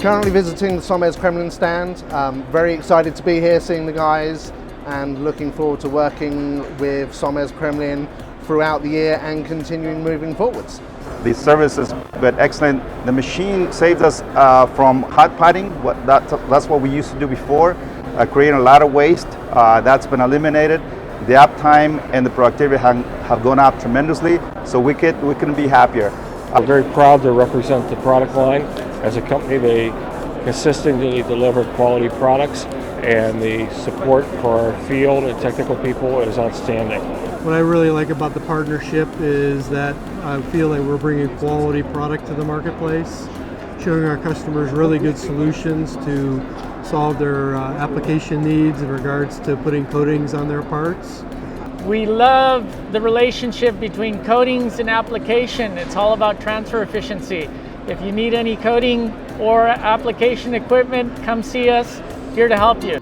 Currently visiting the Somez Kremlin stand. Very excited to be here, seeing the guys, and looking forward to working with Somez Kremlin throughout the year and continuing moving forwards. The service has been excellent. The machine saves us from hot potting. That's what we used to do before, creating a lot of waste. That's been eliminated. The uptime and the productivity have gone up tremendously, so we couldn't be happier. I'm very proud to represent the product line. As a company, they consistently deliver quality products, and the support for our field and technical people is outstanding. What I really like about the partnership is that I feel that we're bringing quality product to the marketplace, showing our customers really good solutions to solve their application needs in regards to putting coatings on their parts. We love the relationship between coatings and application. It's all about transfer efficiency. If you need any coating or application equipment, come see us, here to help you.